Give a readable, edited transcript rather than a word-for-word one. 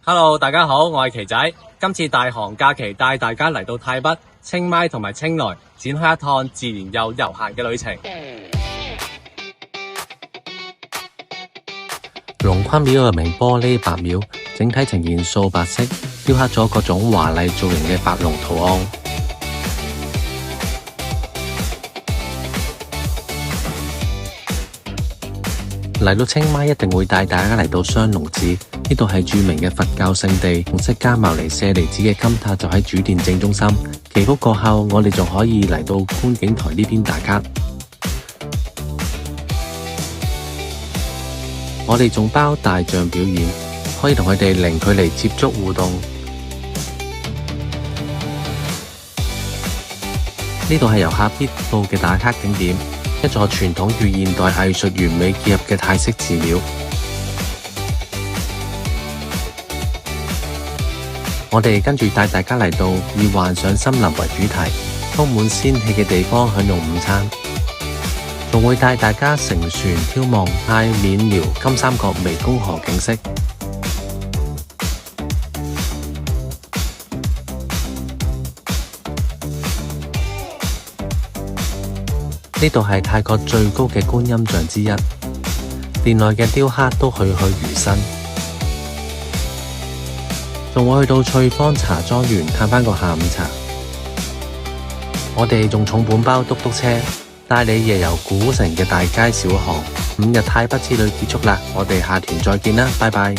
Hello，大家好，我係奇仔。今次大寒假期帶大家嚟到泰北、清邁同埋清萊，展開一趟自然又悠閒嘅旅程。龍坤廟嘅名玻璃白廟，整體呈現素白色，雕刻咗各種華麗造型嘅白龍圖案。嚟到清邁一定會帶大家嚟到雙龍寺，呢度係著名嘅佛教聖地，同釋迦牟尼舍利子嘅金塔就喺主殿正中心。祈福過後，我哋仲可以嚟到觀景台呢邊打卡。我哋仲包大象表演，可以同佢哋零距離接觸互動。呢度係遊客必到嘅打卡景點，一座傳統與現代藝術完美結合嘅泰式寺廟。我哋跟住帶大家嚟到以幻想森林為主題，充滿仙氣嘅地方享用午餐。仲會帶大家乘船眺望泰緬寮金三角湄公河景色。呢度係泰國最高嘅觀音像之一，殿內嘅雕刻都栩栩如生。仲會去到翠芳茶莊園嘆返個下午茶。我哋仲重本包嘟嘟車，帶你夜遊古城嘅大街小巷。5日泰北之旅結束啦，我哋下團再見啦，拜拜。